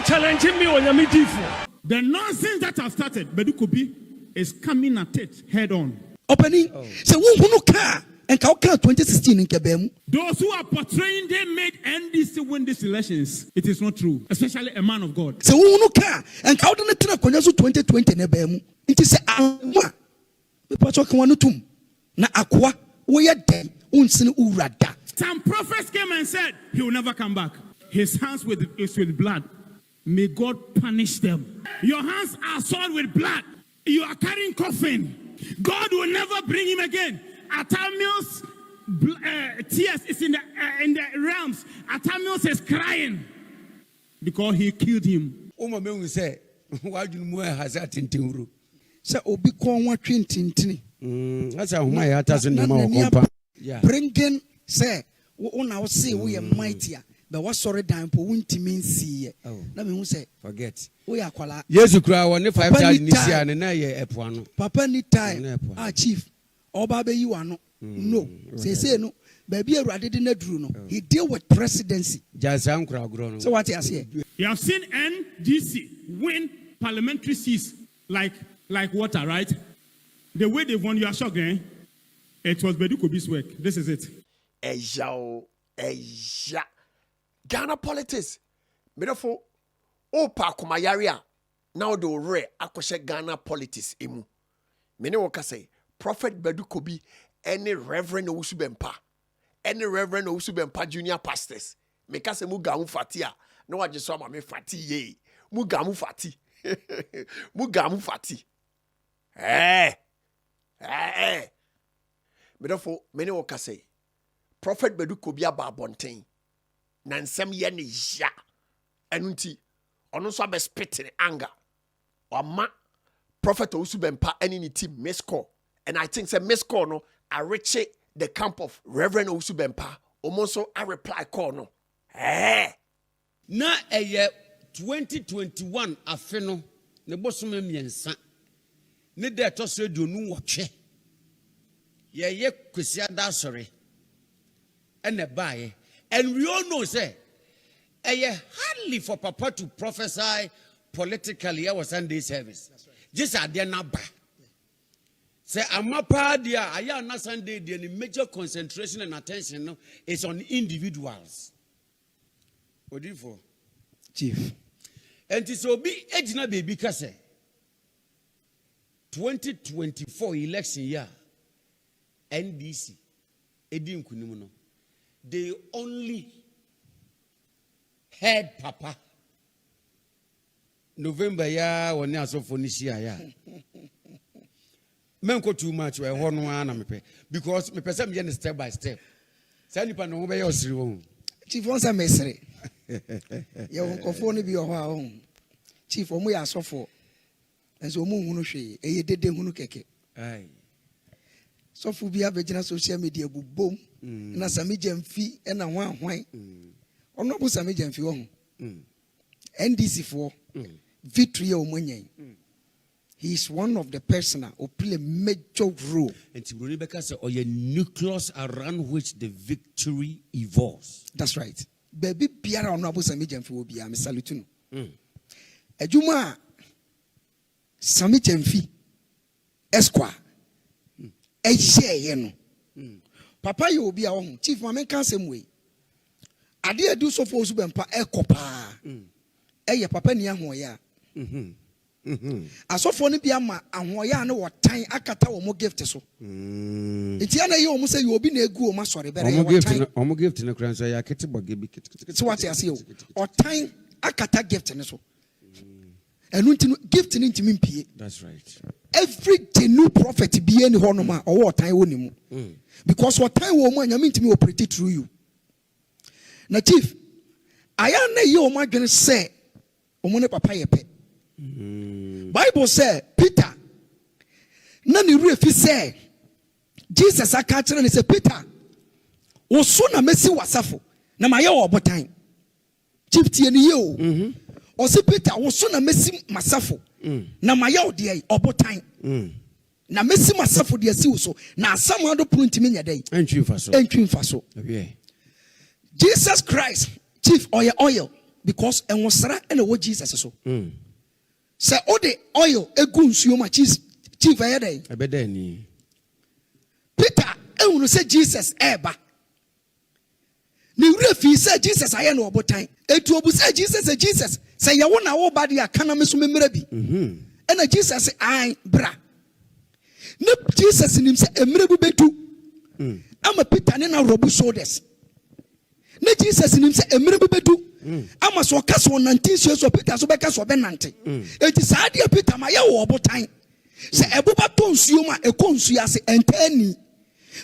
challenging me on your The nonsense that has started, Badu Kobi is coming at it head on. Opening. So who car and 2016 in Kebem. Those who are portraying they made NDC win these elections, it is not true, especially a man of God. So who car and how do you 2020 Nebem? It is a we put one tum. Na akwa we are dead. Urada. Some prophets came and said he will never come back. His hands is with blood. May God punish them. Your hands are soiled with blood. You are carrying coffin. God will never bring him again. Atamiel's tears is in the realms. Atamiel is crying because he killed him. Say, why do you has that in Timuru? So obi kon wa twintintini. That's how my heart has in the mouth. Bringing say una say we are mightier. But what sorry time for won't mean see. Let me say forget. We are kwala. Yes, you cry one 5 times this year and now you're a Papa need time. Chief. Oba be you are no. Say no. Baby rather than a drew no. He deal with presidency. Just grown. So what you say? You have seen NDC win parliamentary seats like water, right? The way they won, you are shocked, eh? It was Badu Kobi's work. This is it. Ghana politics. Therefore, Opa Kumayaria now the rare akoshe Ghana politics emu. Mene woka say Prophet Badu Kobi any Reverend Owusu Bempah. Any Reverend Owusu Bempah junior pastors. Meka se mu gamu fatia. No wa jeso ma me fati ye. Mu gamu fati. Mu gamu fati. Therefore, many woka say Prophet Badu Kobi aba bonten. Nansem ye ne ya. Enunti ono so be spit in anger. Oma Prophet Owusu Bempah any ni team miss call. And I think say miss call no I reach the camp of Reverend Owusu Bempah. Omonso I reply call no. Na eye 2021 afeno ne bosom miensa. Ne de to so aduonu wotwe. Ye kwesi ada sori. Ene baaye. And we all know say hardly for Papa to prophesy politically our Sunday service. That's right. Just a dia naba. Say amapa dia aya na Sunday dia the major concentration and attention no, is on individuals. What do you for? Chief. And so be ejina baby ka say 2024 election year NDC edi nkunimu no. They only heard Papa. November ya when ya so fonisia ya. Menko too much we ho no ana mepe because me person me step by step. Say nipa no be your siri won. Chief won say mesere. Ya won kofo no bi o ho a ho. Chief omo ya sofo. Enso omo hunu hwe eye dede hunu keke. Ai. Sofo bi abegina social media bubom. Na sami jamfi na hwan ono bu sami jamfi wo NDC for victory o manyan he is one of the person who play a major role and Tibroni Beka say oye nucleus around which the victory evolves. That's right. Baby biara ono bu sami jamfi wo bia me salute no adwuma sami jamfi esquire share no Papa you will be a home. Chief Mamen can same way. I did do so for Bempah Ekopa. Papa ni ahoya. Aso for ni biama ahoya no what time akata wo mo gift so. Etiana ye omo say you obi na egu o ma sori bere ye what time. Omo gift na kran so ya kete bogebi kete. So what you say o time akata gift ne so. Enu ntinu gift ni ntimi mpie. That's right. Every new prophet be any honoma or what time wonimu. Because what time woman you mean to me operate through you. Now, Chief, I am na you my gonna say omone papa yepe. Bible say Peter. Nani refi say Jesus akachira and say Peter. Oso na mesi wasafo na maye obotan. Chief tie ni ye o. Say Peter oso na mesi masafo. Na maye ode obotan. Na mesi masafo de asi so na asam ado prunti menya dai entwin faso Jesus Christ chief oil because enwosra ene wo Jesus so. Se ode oil egu nsuo ma chief ayede. Ebede ni. Peter ehunu se Jesus eba. Ni refi se Jesus aye no obotan. Etu obu se Jesus se ye wo na wo ba de aka na me so memra bi. Ena Jesus ai bra. Ne Jesus nim se emre bu betu. Ama Peter ne na robu shoulders. Ne Jesus nim se emre bu betu. Ama so ka so 19 so Peter so be ka so be nante. Eti sa de Peter ma ye wo obotan. Se ebuba to nsuo ma ekonsuo ase entani.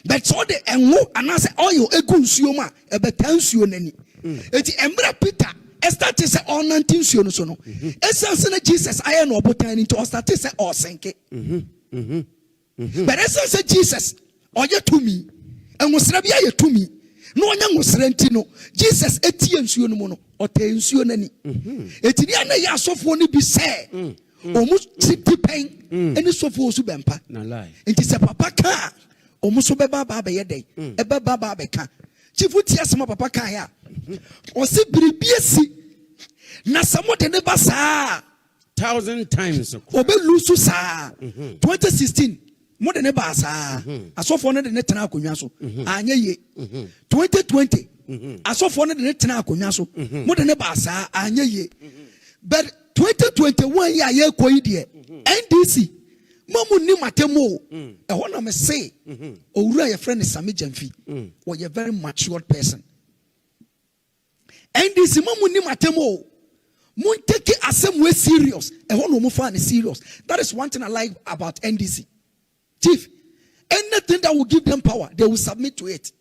But so the enwo anase oil egu nsuo ma ebeta nsuo nani. Eti emra Peter start say all 19 nsuo no so no. Essence na Jesus aye no obotan into start say all senke. But essence Jesus oye to me. Enwosra bia ye to me. No onya nwosra nti no Jesus etie nsuo no mu no ote nsuo nani. Eti dia na ya asofo ni bi say omu titi pen eni sofo osu Bempah. Na lie. Enti se papa ka omuso beba ba be yedey ebe ba be ka chifu ti asema papa ka ya o se biribiesi na samo de ne ba saa 1,000 times obe lusu saa 2016 mo de ne ba saa asofo ne de ne tena akonwa so anya ye 2020 asofo ne de ne tena akonwa so mo de ne ba saa anya ye but 2021 ya ye koyi de NDC Mamu ni matemo. I want to say, Owura your friend is Sami Jamfi. Or you're a very matured person. And this mamu ni matemo. Mun take it as some way serious. I want to move on serious. That is one thing I like about NDC. Chief, anything that will give them power, they will submit to it.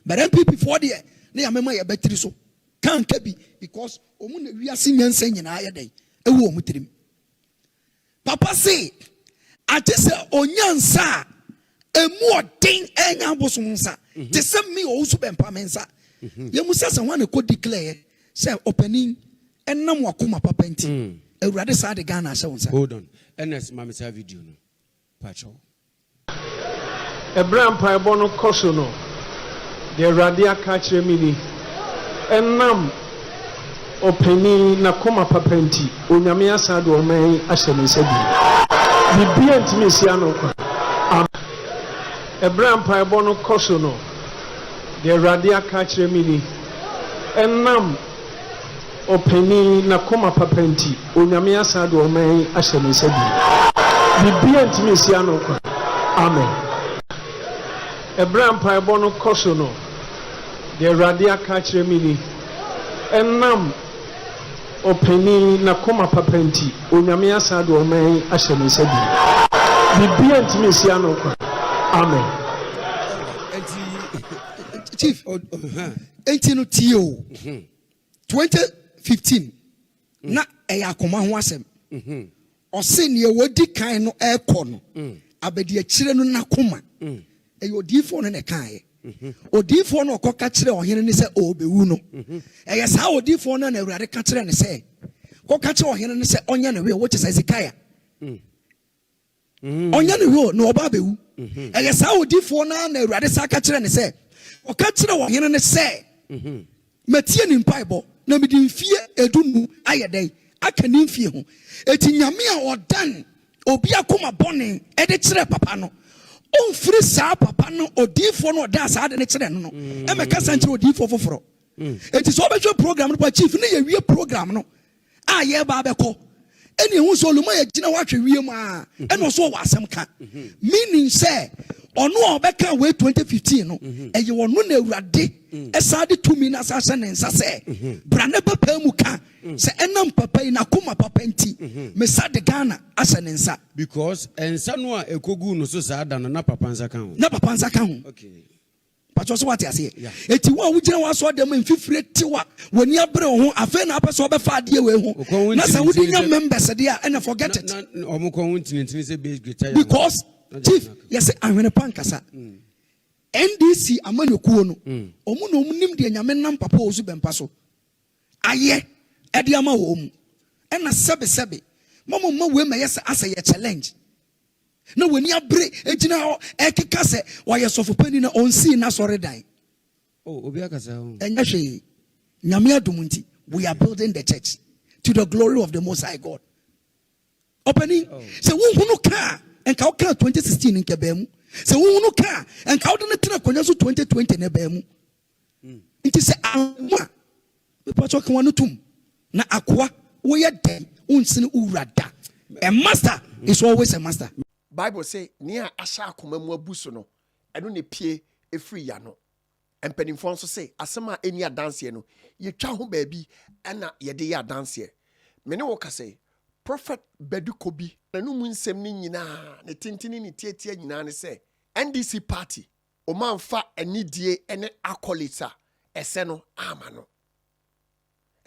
But MPP for the they are member your battery so can't be because we are seeing saying in higher day. Papa say. Ati se onyansa emu odin enya bosonsa te se me Owusu Bempah mensa ye musa se wan ko declare se opening enam wakoma papa nti awurade sa de Ghana se wonsa. Hold on. NS mamisa video no pacho Ebram pa ebo no koso no de awurade aka kire mi ni enam opening na koma papa nti onyame asa de oman ahye me se bi Bibia ntimi sia no kwa. Ebram pa ebo no koso no. De awurade aka kire mi ni. Enam openi na koma papa nti onyame asa de oman ahye me se bi. Bibia ntimi sia no kwa. Amen. Ebram pa ebo no koso no. De awurade aka kire mi ni. Enam openi na koma papa nti onyame asa de oman ahye me se bi. Bibia ntimi sia no kwa. Amen. Chief, enti no tio 2015 na eya akoma ho asem o se ne wodi kan no ekọ no abedi akire no na koma e odifo no ne kan ye odifo no okoka kire ohene ne se obewu no e sa odifo no na awurade ka kire ne se koka kire ohene ne se onya ne we wo che Hezekiah onya ne we no oba bewu e sa odifo no na awurade sa ka kire ne se oka kire ohene ne se matie ni mpaibo na medi mfie edunu ayedai aka ni mfie ho eti nyame a odan obi akoma bone e de kire papa no onfiri sa papa no odifo no oda sa de ne kire no e meka sanche odifo foforo eti so obehwe program no pa chief ne ye wie program no a ye ba beko eni hu so luma ye gina wahwe wie mu a e no so wasem ka meaning say ono obeka we 2015 no eye wono na awurade esade tumi na sase ne nsa se brane papa mu ka se enam papa ina kuma papa nti me sade Ghana ase ne nsa because ensa no a ekogu no so sada no na papa nsa ka ho okay pacho so wate ase eti wo wugina wa so dem mfifire tiwa woni abre ho afa na apeso obefa ade we ho na se wudi nya members de a na forget it omukọ ho ntini se base greater because chief yes ahwene pankasa NDC amanokuo no omu no nim de nyame nam papa Owusu Bempah so aye e de ama wo mu e na sebe mama we ma yes asa ye challenge na woni abre ejina ho ekeka se wa ye sofo pani na onsi na sore dan obi akasa ho enya hwe nyame adum nti We are building the church to the glory of the Most High God. Opening. So we who car and cow 2016 in Kabemu. So we who car and cow the 2020 in Ebemu. It is a na akwa we are dead unsin urada. A master is always a master. Bible say near asha akoma mu abuso no eno ne pie efri ya no. Empanimfo nso say asema eni adanse no ye twa ho baabi na ye de ya adanse. Me ne wo ka say Prophet Badu Kobi na no mu nsem ni nyina ne tintini ni tietie nyina ne say NDC party o manfa anidie ene akolita ese no ama no.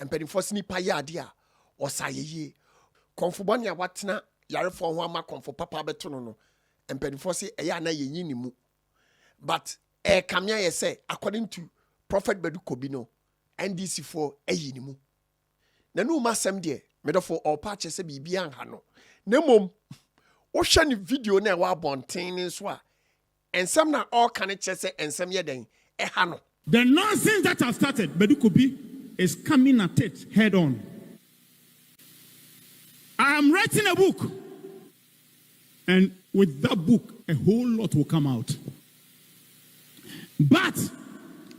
Empanimfo sini pa ya ade a osayeye konfo bone a watena yarefo ho ama konfo papa beto no no empanimfo se eya na yenyi ni mu but kamia ye say according to Prophet Badu Kobi no NDC for eyi ni mu na no masem de medofo all patch se bibia anha no na mom wo hwe ni video na wa bonten ni so a ensem na all kan che ensem ye den ha no. The nonsense that has started, Badu Kobi is coming at it head on. I am writing a book, and with that book, a whole lot will come out. But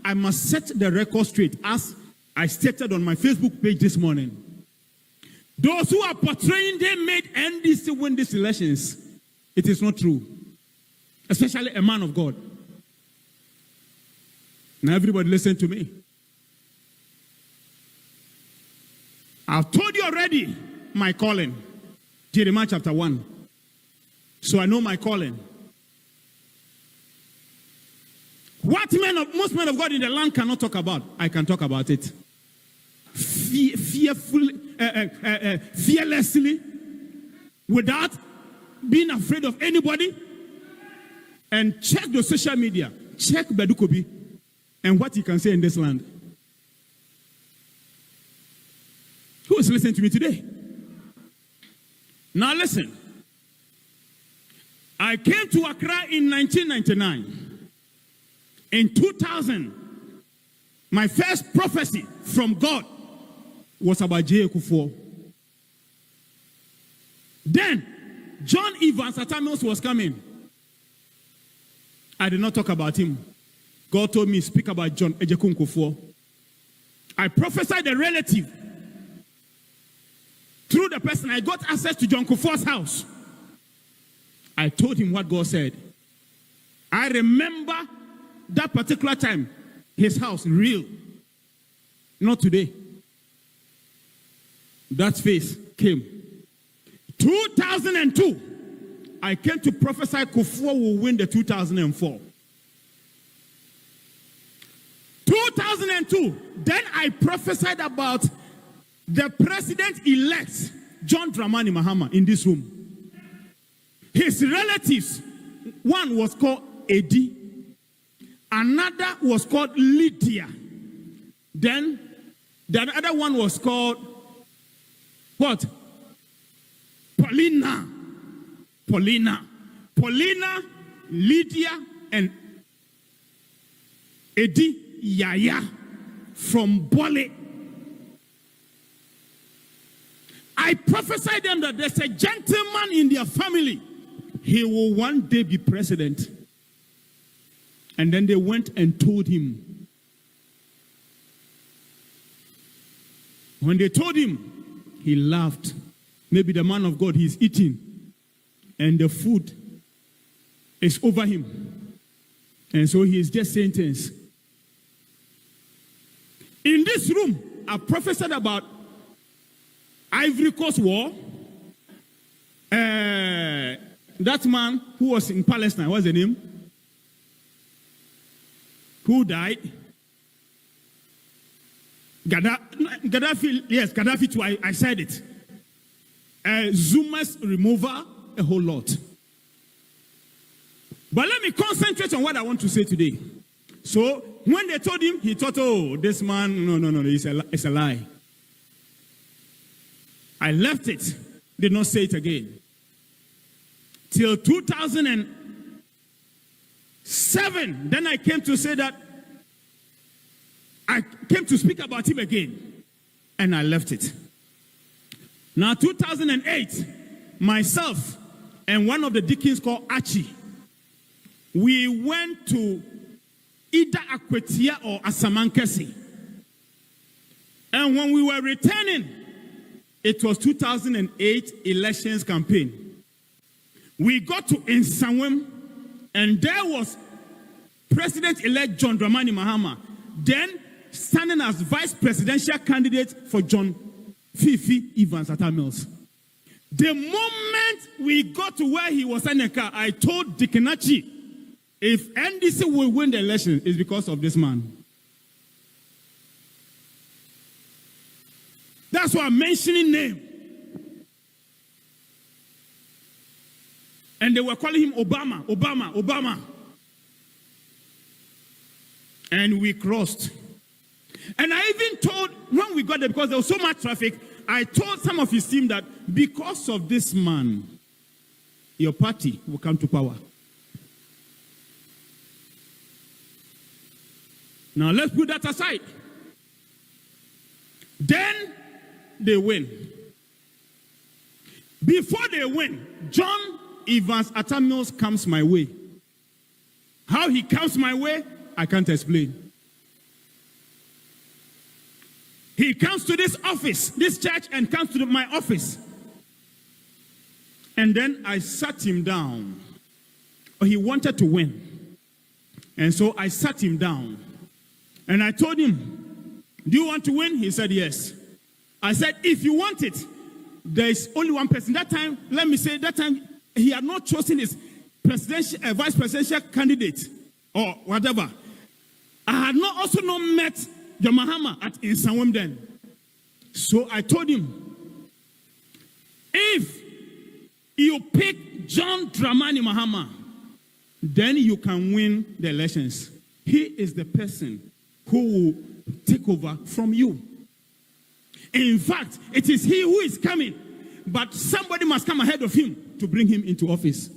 I must set the record straight, as I stated on my Facebook page this morning. Those who are portraying they made NDC win these elections, it is not true. Especially a man of God. Now everybody listen to me. I've told you already my calling. Jeremiah chapter 1. So I know my calling. What most men of God in the land cannot talk about, I can talk about it. Fearlessly, without being afraid of anybody. And check the social media. Check Badu Kobi and what he can say in this land. Who is listening to me today? Now listen. I came to Accra in 1999. In 2000, my first prophecy from God was about J. Kufuor. Then, John Evans Atamios was coming. I did not talk about him. God told me, speak about John Ejekun Kufuor. I prophesied a relative. Through the person, I got access to John Kufuor's house. I told him what God said. I remember that particular time, his house, real. Not today. That face came. 2002, I came to prophesy Kufuor will win the 2004. 2002, then I prophesied about the president-elect, John Dramani Mahama, in this room. His relatives, one was called Eddie, another was called Lydia. Then the other one was called what? Paulina, Lydia, and Eddie Yaya from Bole. I prophesied them that there's a gentleman in their family. He will one day be president. And then they went and told him. When they told him, he laughed. Maybe the man of God, he's eating. And the food is over him. And so he is just saying things. In this room, I prophesied about Ivory Coast War. That man who was in Palestine, what's the name? Who died? Gaddafi, yes, Gaddafi too, I said it. Zuma's removal, a whole lot. But let me concentrate on what I want to say today. So, when they told him, he thought, oh, this man, no, it's a lie. I left it, did not say it again. Till 2007, then I came to say that, I came to speak about him again. and I left it. Now, 2008, myself and one of the deacons called Archie, we went to either Akwetia or Asamankesi. And when we were returning, it was 2008 elections campaign. We got to Nsawam, and there was President-elect John Dramani Mahama, then standing as vice presidential candidate for John Fifi Evans at Mills. The moment we got to where he was in the car, I told Dikenachi, if NDC will win the election, it's because of this man. That's why I'm mentioning name. And they were calling him Obama, Obama, Obama. And we crossed. And I even told, when we got there, because there was so much traffic, I told some of his team that because of this man, your party will come to power. Now let's put that aside. Then they win. Before they win, John Evans Atamils comes my way. How he comes my way, I can't explain. He comes to this office, this church, and comes to my office. And then I sat him down. He wanted to win. And so I sat him down. And I told him, do you want to win? He said, yes. I said, if you want it, there is only one person. That time, let me say, that time, he had not chosen his presidential, vice presidential candidate or whatever. I had not also not met John Mahama at Nsawam then. So I told him, if you pick John Dramani Mahama, then you can win the elections. He is the person who will take over from you. In fact, it is he who is coming, but somebody must come ahead of him to bring him into office.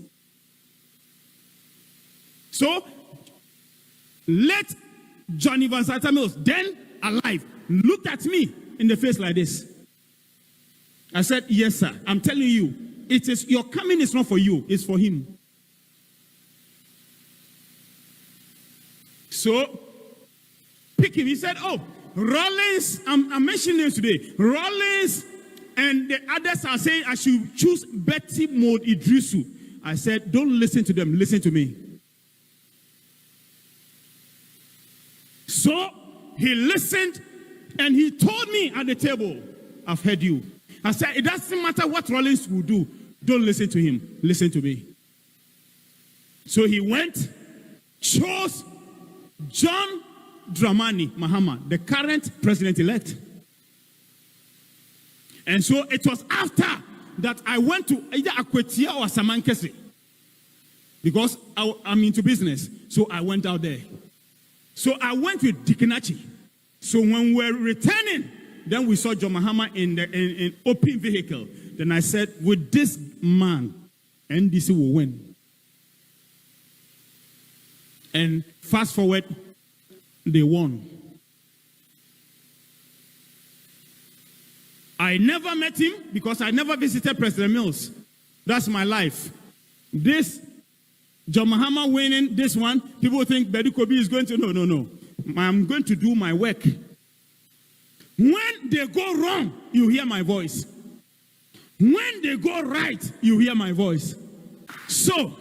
So, let John Evans Atamils, then alive, looked at me in the face like this. I said, yes, sir. I'm telling you, it is your coming is not for you, it's for him. So, pick him. He said, oh, Rollins, I'm mentioning names today. Rollins and the others are saying I should choose Betty Maud Idrisu. I said, don't listen to them, listen to me. So he listened and he told me at the table, I've heard you. I said, it doesn't matter what Rollins will do. Don't listen to him, listen to me. So he went, chose John Dramani Mahama, the current president-elect. And so it was after that I went to either Akwetia or Samankesi, because I'm into business. So I went out there. So I went with Dikenachi. So when we were returning, then we saw John Mahama in the open vehicle. Then I said, with this man, NDC will win. And fast forward, they won. I never met him because I never visited President Mills. That's my life. This John Mahama winning this one, people think Badu Kobi is going to, no. I'm going to do my work. When they go wrong, you hear my voice. When they go right, you hear my voice. So,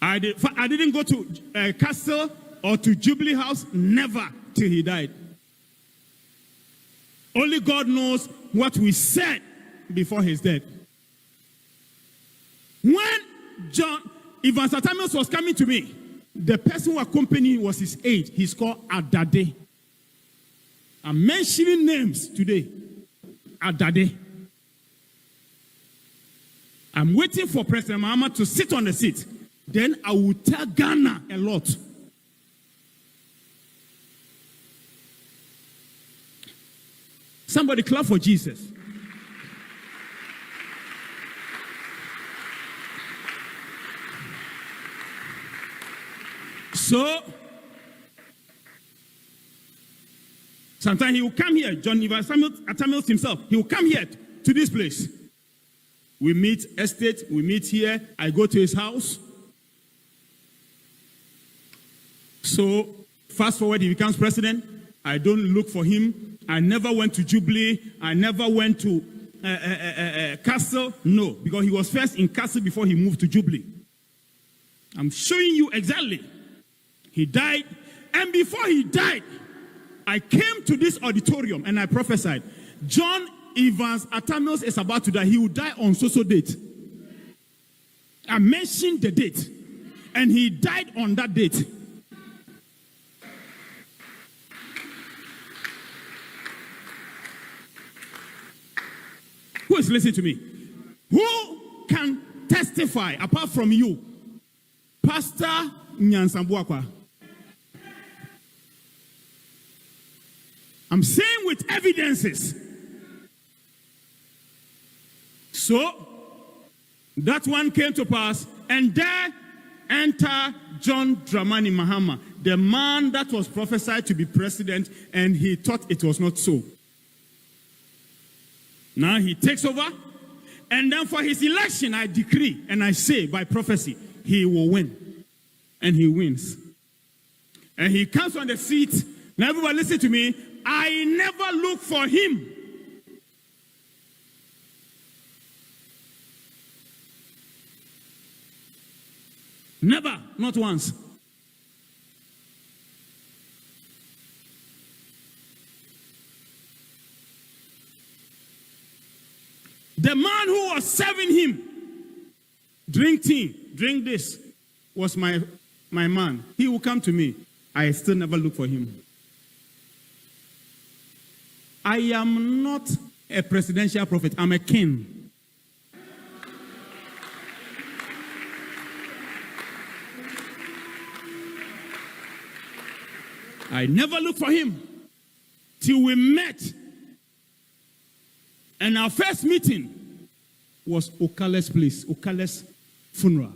I didn't go to Castle or to Jubilee House, never, till he died. Only God knows what we said before his death. When John Evans Atamils was coming to me, the person who accompanied him was his aide. He's called Adade. I'm mentioning names today. Adade. I'm waiting for President Mahama to sit on the seat. Then I will tell Ghana a lot. Somebody clap for Jesus. So, Sometimes he will come here, John Atamius himself, he will come here to this place. We meet estate, we meet here, I go to his house. So, fast forward, he becomes president. I don't look for him. I never went to Jubilee. I never went to Castle. No, because he was first in Castle before he moved to Jubilee. I'm showing you exactly. He died, and before he died, I came to this auditorium and I prophesied, John Evans Atamius is about to die. He will die on so date. I mentioned the date, and he died on that date. Who is listening to me? Who can testify apart from you? Pastor Nyansambuakwa. I'm saying with evidences. So, that one came to pass, and there enter John Dramani Mahama, the man that was prophesied to be president, and he thought it was not so. Now he takes over, and then for his election, I decree and I say by prophecy, he will win. And he wins. And he comes on the seat. Now everybody listen to me. I never look for him. Never, not once. The man who was serving him, drink tea, drink this, was my man. He will come to me. I still never look for him. I am not a presidential prophet. I'm a king. I never look for him till we met. And our first meeting was Okale's place, Okale's funeral.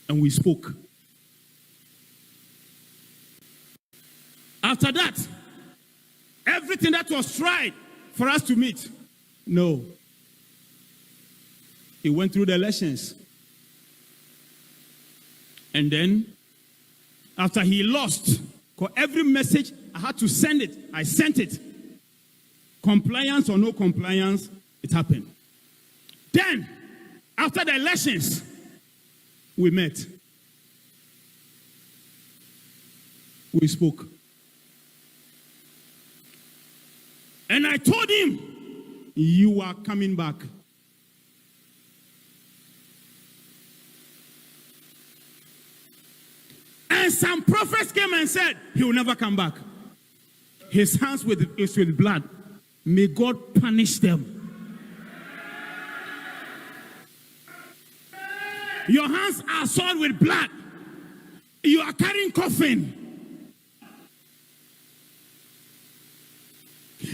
And we spoke. After that, everything that was tried for us to meet, no. He went through the elections. And then, after he lost, for every message, I had to send it. I sent it. Compliance or no compliance, it happened. Then, after the elections, we met. We spoke. And I told him, you are coming back. And some prophets came and said, he will never come back. His hands is with blood. May God punish them. Your hands are soiled with blood. You are carrying coffin.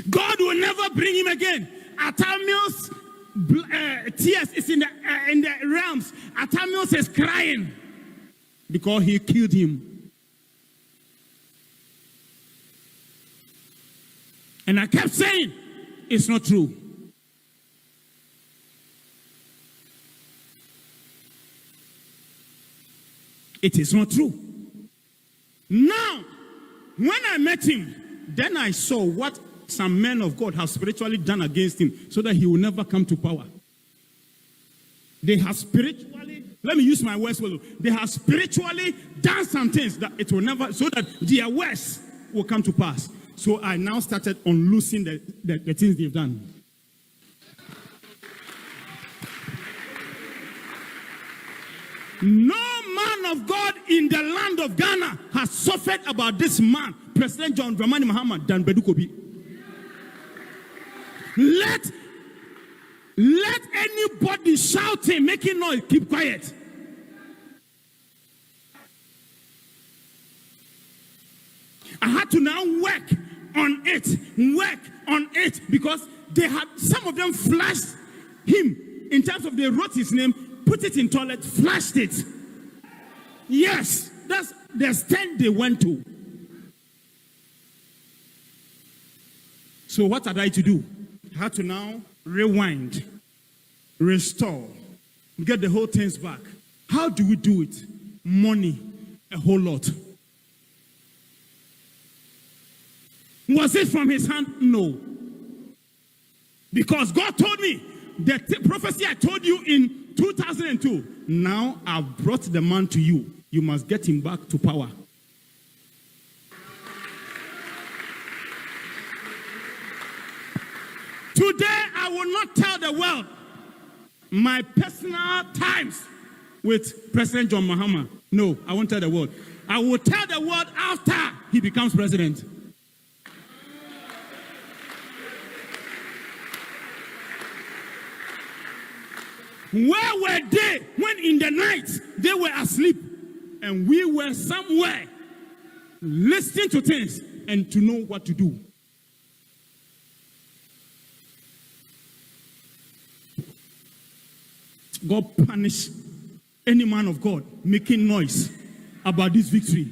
God will never bring him again. Atamius' tears is in the realms. Atamius is crying because he killed him. And I kept saying, it's not true. It is not true. Now, when I met him, then I saw what some men of God have spiritually done against him so that he will never come to power. They have spiritually, let me use my words for you, they have spiritually done some things that it will never, so that their words will come to pass. So I now started unloosing the things they've done. No man of God in the land of Ghana has suffered about this man, President John Dramani Mahama, than Badu Kobi. Let anybody shouting, making noise, keep quiet. I had to now work on it, because they had, some of them flashed him in terms of they wrote his name, put it in toilet, flashed it. Yes, that's the extent they went to. So what had I to do? I had to now rewind, restore, get the whole things back. How do we do it? Money, a whole lot. Was it from his hand? No. Because God told me, the prophecy I told you in 2002, now I've brought the man to you. You must get him back to power. Today, I will not tell the world my personal times with President John Mahama. No, I won't tell the world. I will tell the world after he becomes president. Where were they when in the night they were asleep and we were somewhere listening to things and to know what to do? God punish any man of God making noise about this victory.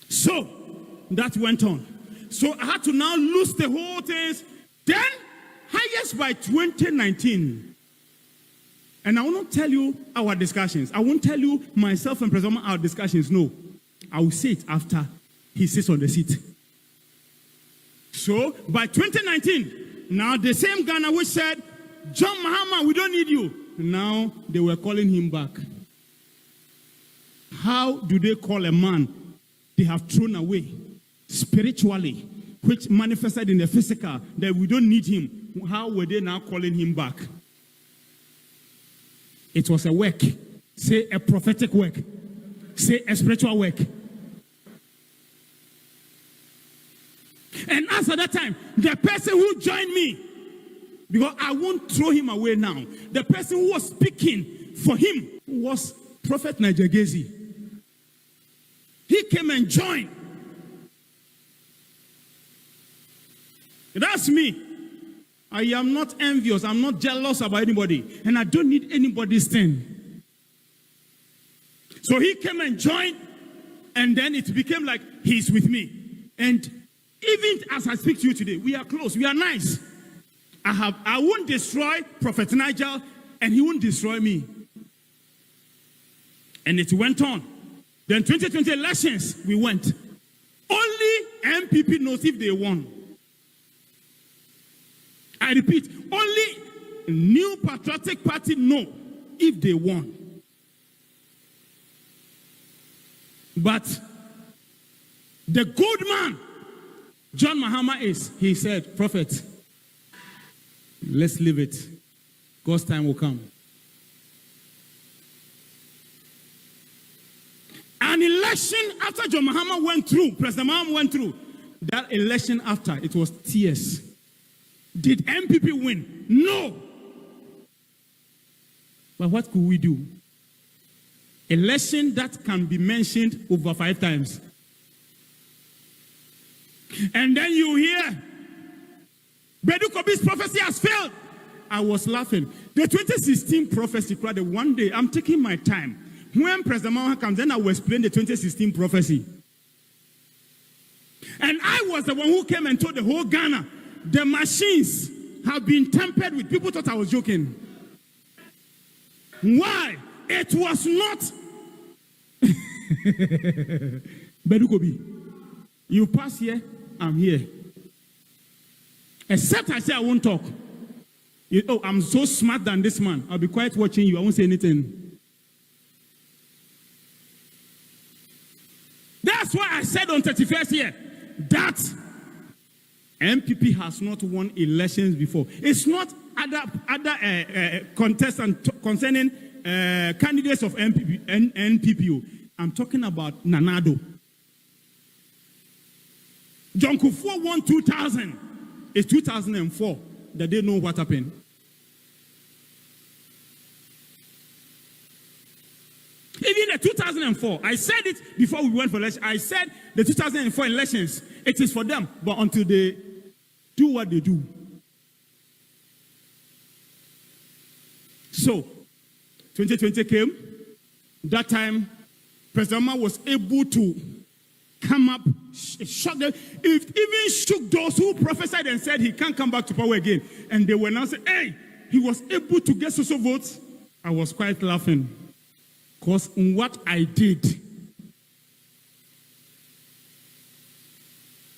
So that went on. So I had to now lose the whole things. Then, highest by 2019. And I will not tell you our discussions. I won't tell you myself and President our discussions. No. I will say it after he sits on the seat. So, by 2019, now the same Ghana which said, John Mahama, we don't need you. Now they were calling him back. How do they call a man they have thrown away spiritually, which manifested in the physical, that we don't need him? How were they now calling him back? It was a work. Say a prophetic work. Say a spiritual work. And as at that time, the person who joined me, because I won't throw him away now, the person who was speaking for him was Prophet Najagezi. He came and joined. That's me. I am not envious. I'm not jealous about anybody. And I don't need anybody's thing. So he came and joined. And then it became like he's with me. And even as I speak to you today, we are close. We are nice. I won't destroy Prophet Nigel. And he won't destroy me. And it went on. Then 2020 elections, we went. Only MPP knows if they won. I repeat, only New Patriotic Party know if they won. But the good man, John Mahama he said, Prophet, let's leave it. God's time will come. An election after John Mahama went through, President Mahama went through, that election after, it was tears. Did MPP win? No. But what could we do? Election that can be mentioned over 5 times. And then you hear, Badu Kobi's prophecy has failed. I was laughing. The 2016 prophecy, the one day, I'm taking my time. When President Bonah comes, then I will explain the 2016 prophecy. And I was the one who came and told the whole Ghana, the machines have been tampered with. People thought I was joking. Why? It was not. Badu Kobi, you pass here, I'm here. Except I say I won't talk. I'm so smart than this man. I'll be quiet watching you. I won't say anything. That's why I said on 31st year that MPP has not won elections before. It's not other contestants concerning candidates of NPPO. I'm talking about Nanado. John Kufuor won 2000. It's 2004 that they know what happened. Even the 2004, I said it before we went for election. I said the 2004 elections, it is for them, but until they do what they do. So, 2020 came. That time, President Obama was able to come up, shock them. It even shook those who prophesied and said he can't come back to power again. And they were now saying, hey, he was able to get social votes. I was quite laughing. Because what I did.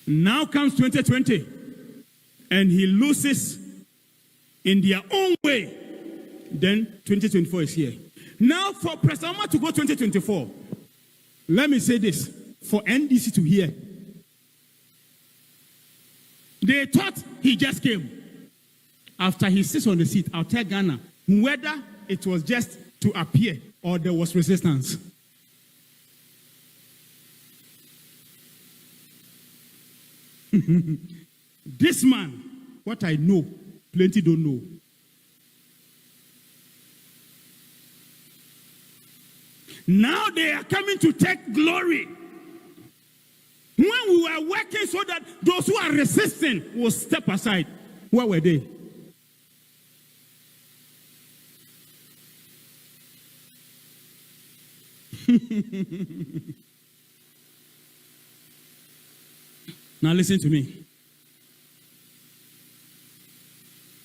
Now comes 2020. And he loses in their own way. Then 2024 is here. Now for President Obama to go 2024, let me say this for NDC to hear. They thought he just came. After he sits on the seat, I'll tell Ghana whether it was just to appear or there was resistance. This man, what I know, plenty don't know. Now they are coming to take glory. When we were working so that those who are resisting will step aside, where were they? Now listen to me.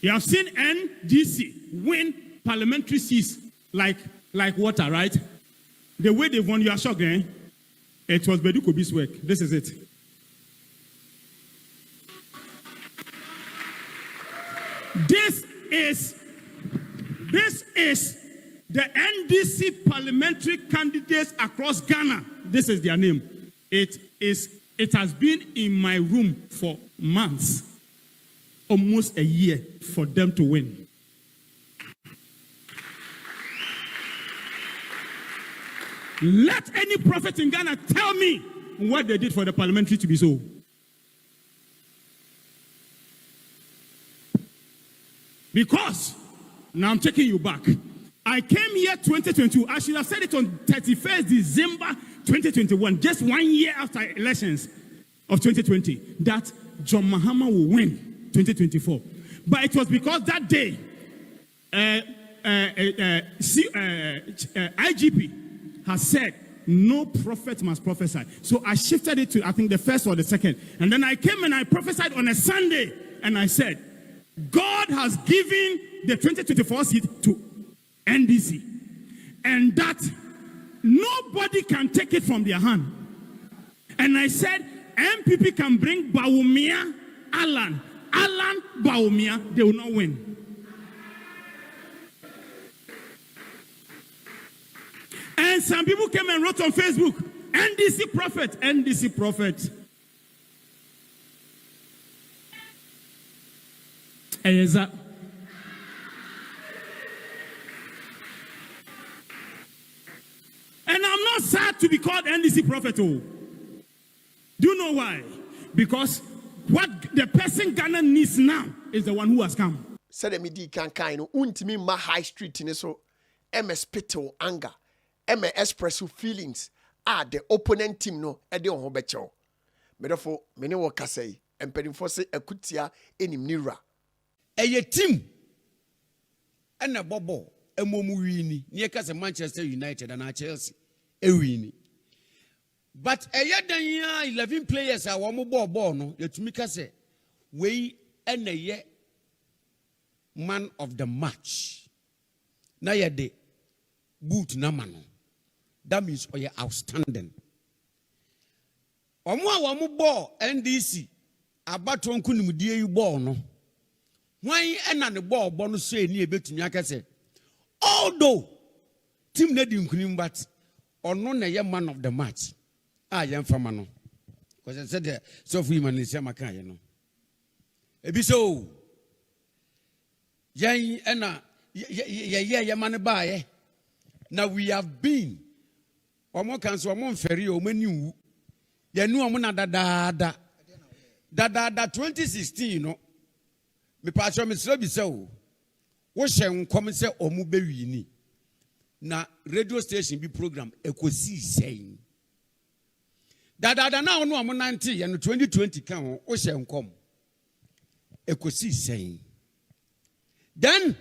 You have seen NDC win parliamentary seats like water, right? The way they won, you are shocked, eh? It was Badu Kobi's work. This is it. This is the NDC parliamentary candidates across Ghana. This is their name. It has been in my room for months, almost a year, for them to win. Let any prophet in Ghana tell me what they did for the parliamentary to be so. Because, now I'm taking you back. I came here 2022. I should have said it on 31st December 2021, just 1 year after elections of 2020, that John Mahama will win 2024. But it was because that day, IGP has said, no prophet must prophesy. So I shifted it to, I think, the first or the second. And then I came and I prophesied on a Sunday. And I said, God has given the 2024 seat to NDC. And that nobody can take it from their hand. And I said, MPP can bring Bawumia, Alan, Bawumia, they will not win. And some people came and wrote on Facebook, NDC prophet, NDC prophet. And I'm not sad to be called NDC prophet. Oh. Do you know why? Because what the person Ghana needs now is the one who has come. Said the midi can kind of untimi ma high street in so MS Pito anger. Eme express feelings the opponent team no e de ho becho me defo me ne wo kasai empedinfo se akutia enim nira eye team ena bobo emomu wini ne kase Manchester United and Chelsea wini but eye dan ya 11 players a wo mo ball no yetumi kase we ena ye man of the match na ye de boot na mano. That means you're outstanding. Omo ball NDC abato nkunu mudie yu ball no. Why ena ne ball no say ni ebetumi akase. Although team na di nkunu but ono na ye man of the match. Yem fama no. Because I said so for man say maka ye no. Ebi so yan ena ye man ba ye. Now we have been omo kanso omo mferi o mani wu ye nu omo na dada 2016 no me pa cho me sro bi se o wo hye nkom se omo bewi ni na radio station bi program ekosi sen dada na onu omo 90 ye no 2020 kan wo hye nkom ekosi sen then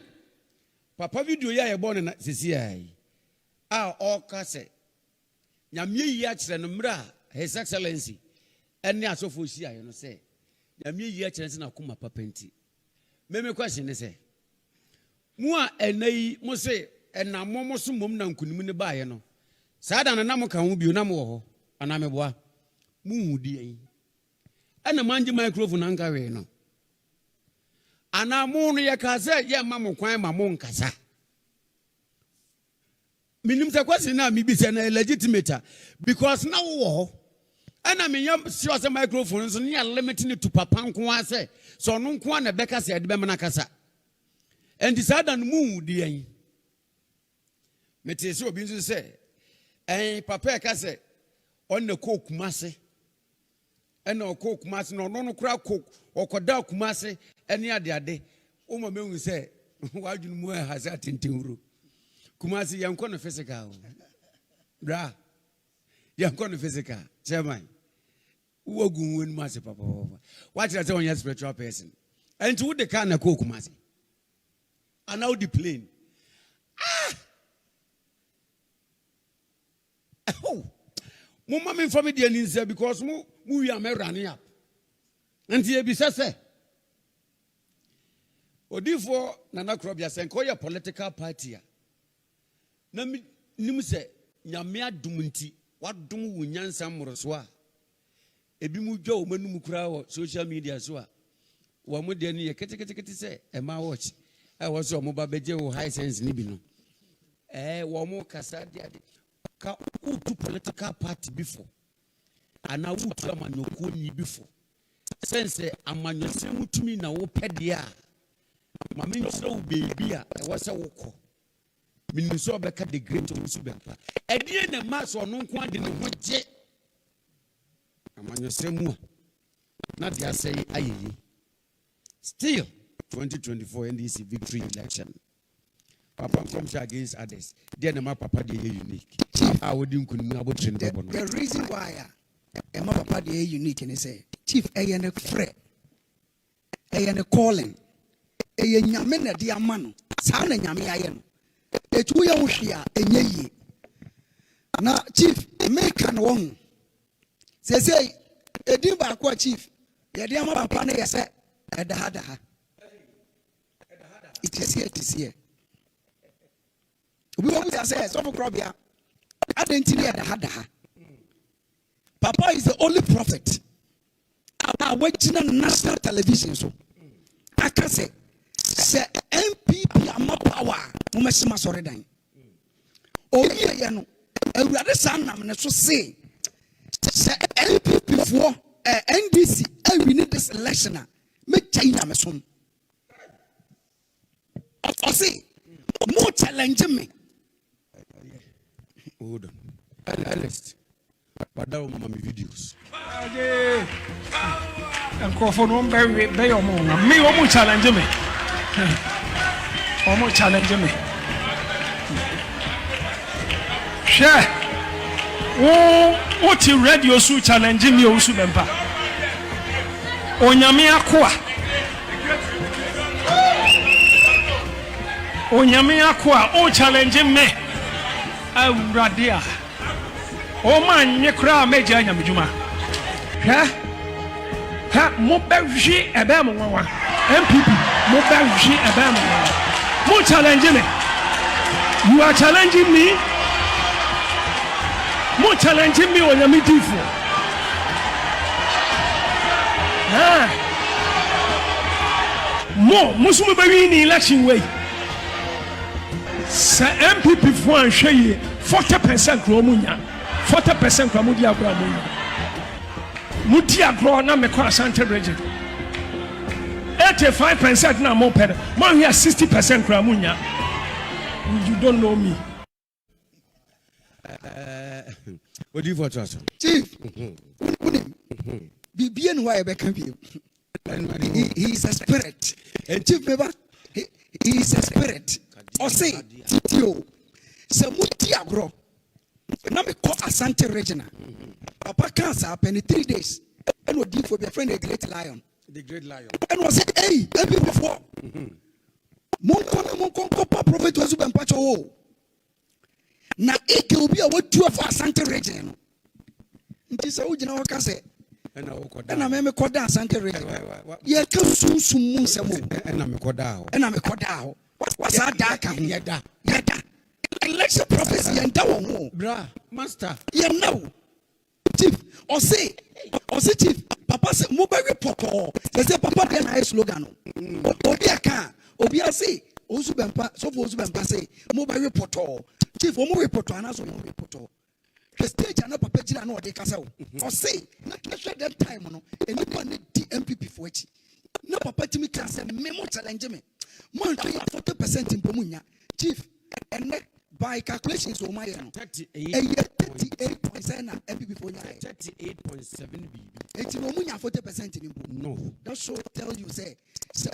papa video ya ye born na sisi ai all kase nyamye yi akire no mra His Excellency, and ya so for shia, you know, say, Yami ye chance na kuma papenti. Meme question is, Mua and nay, must and na momos mum nan kunimuni by, you know. Sada na namoka will be namo, and I'm a boy. Moody. And a manji microphone angare, no. And I'm only a casa, ya mamma, quite my monkasa. Minim sa kwasi na mi bi se na legitimate because na wo and I mean you sure say microphone so near limiting it to papa nko ase so no nko na beka se de be na kasa and decide and mu di en mete se obi nso se papa ka se on na coke mase and no coke mase no no kura coke okoda kumase ene ade o ma mehu se wadwunu mu ha se atentenwuro Kumasi yankon physical. Bra. Yankon physical. Chairman. Wogun win masi papa. What is on your spiritual person? And to the kind of cook Kumasi. And now the plane. Oh. Mama me from the answer because we are running up. And here be say. Odifo Nana Krobia say call your political party. Na nim se nyame adum nti wadum wunyansa mmoroso a ebi mu dwa o manum kura wo social media so a wo mo de ne ye ketekete se e ma watch e wo so mo ba beje wo high sense ni bi no wo mo kasa de ade ka utu political party before ana utu amanyoko ni before sense amanyose mutumi na wo pede a ma me nso wo baby a wo se wo ko Miniso beka the great Owusu Bempah. Edie na maso no nko ade ne ho je. Amanyosemu na dia say ayeye. Still 2024 NDC victory election. Papa comes against others. Dia na papa dey unique. I would nkunu abotren do bono. The reason why my papa dey unique and say chief eyene frɛ eyene calling eye nyame na dia ma no saa na nyame aye no etu ya wohwea enye yi na chief make an won say edi ba kwa chief ye dia ma papa na yese edahadaha it is here we want to say so for Krobia identity edahadaha papa is the only prophet watching on national television so I can say MPP ama power umesema sore dan oye ye no awurade sanam ne so say MPP for NDC we need this election me China me so o say more challenge me hold on Alex Badu mama videos Nkofo no be yo mo na me o mo challenge me o mo challenge me share what you radio so challenge me Owusu Bempah onyame akoa o challenge me awurade a o man nye kra meja nyamedwuma ha mo bɛhwe ebe mo nwa MPP mo bɛhwe ebe mo nwa mo challenge me you are challenging me mo challenge me onyame difo mo so mo bɛwi ni election way sa MPP fo anhwe yi 40% kro mo nya 40% kro mo di agro mo nya Muti agro na me kwa Asante region 85% na mo pere mo here 60% kra munya you don't know me what do you for trust chief Bibian why be can be he is a spirit and chief member he is a spirit or say tio se muti agro na me kwa Asante region Papa cancer happened in 3 days. And what did for your friend the great lion? And was it hey, every before. Mon prophet Owusu Bempah. Now it will be a what 2 of our Asante region. nti sɛ wogyina hɔ ka sɛ ɛna me mekɔda asante redi yɛka sunsum mu nsɛm o ɛna mekɔdaa hɔ wasaa daa ka ho yɛda election prophecy yɛnda wɔ ho bra master yɛnna wo chief ɔse chief papa sɛ mobɛwe pɔtɔɔ sɛ papa deɛ na ayɛ slogan no obi aka obi ase Owusu Bempah sɔfo Owusu Bempah sɛ mobɛwe pɔtɔɔ chief ɔmo we pɔtɔɔ anaasɛ ɔmo we pɔtɔɔ hwɛ stage ana papa gyina na ɔde kasa wo ɔse na hwɛ that time no enipa ne di MPP fo akyi na papa timi ka sɛ me mo challenge me mo antwe 40% mpo mu nya chief ɛnɛ by calculations o my 38.7 na MPP for 38.7 BB. It's no munya 40% in. No. That should tell you say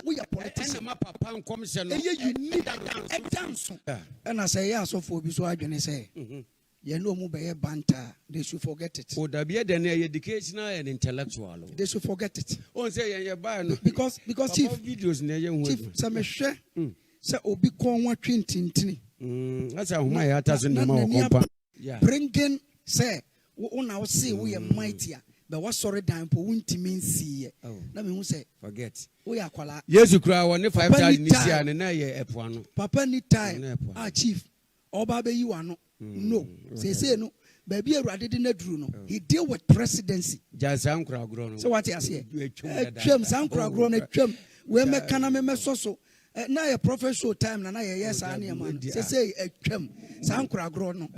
we are politicians. And my papa commission. You need a dance. And I say yeah, so for so I can say. You know mobile banter. They should forget it. Oh, there be an educational and intellectual. They should forget it. Oh, say yeah, because chief videos near chief some share. Say obi kon wa twintintini. That's how my heart has in the mouth. Bringing say we now see we are mightier. But what sorry down for winti means see. Let me say forget. We are kwala. Yes, you cry on the 5,000 this year and I F1. Papa need time. Ah chief. Oba be you are no. Say no. Baby already didn't do no. He deal with presidency. Just uncle grown. So what I say? Chum uncle grown a chum. We make kana me so. Na a professional time na yes ani man say atwam sankra gro no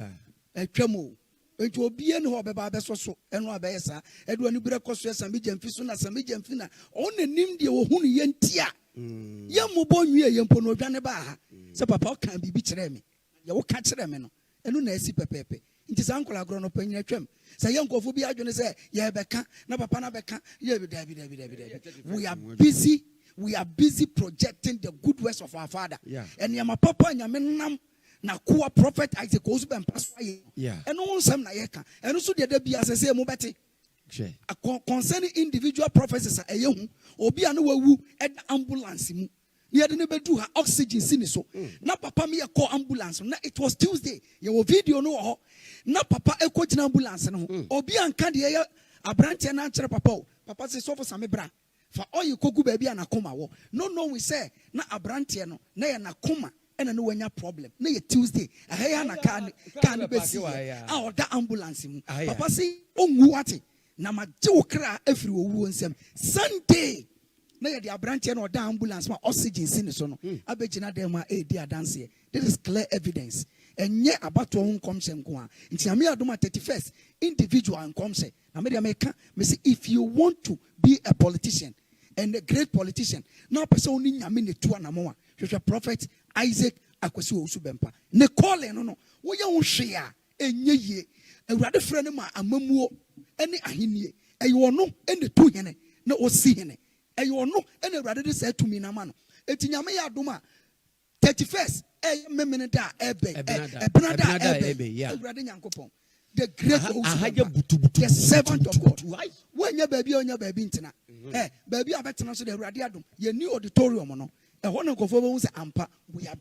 atwam o enti obi eni ho beba beso so eno abeyesa edu ani bire koso esa me jamfi so na sa me jamfi na on nanim de wo hu ne yentia ye mobɔ nwie ye mpo no odwane ba ha se papa o kan bibi kire me ye wo ka kire me no eno na asi pepepe nti sankra gro no panyin atwam se ye nkofo bi adwene se ye beka na papa na beka ye bi dabi we are busy. We are busy projecting the good works of our Father. And yama papa nyamenam na kuwa prophet Isaac Owusu Bempah. And no some na yeka. And also the be as I say mobati. Concerning individual prophecies a young obi anu wu at ambulance mu. Near the neighbor do her oxygen sin so. Na papa me call ambulance. Na it was Tuesday. Your video no. Na papa e coach ambulance no. Obi an kan de a branch and answer papa. Papa say so for some bra. For all you kogu baby and akoma wo. No, we say na abrantie no na ya nakoma ena no wanya problem. Na ye Tuesday. Ahaya na kan besi. Ah oda ambulance mu. Papa say onwu wate na magye wo kra afiri owu nsem. Sunday na ye the abrantie no oda ambulance ma oxygen sin so no. Abegina dem ma e di adanse. This is clear evidence. Enye abato ho nkomse nko a. Nti ame adoma 31st individual nkomse. Na me say if you want to be a politician and a great politician, now person ni nyame ne tu anamoa. Hwehwe prophet Isaac akwasi Owusu Bempah. Ne call no. Wo ye wo hwe a enye yie. Awurade frɛ ne ma amamuo ene ahenie. Eyo no ene tu hene na osi hene. Eyo no ene awurade de say to me na ma no. Eti nyame ya adoma 31st memene da ebe. Ebnada ebe. Awurade nyankopɔn. The great Owusu, the servant of God. When your baby on your baby intina, baby, I bet not so the radiadum. You new auditorium, no. A one of go for ampa. We are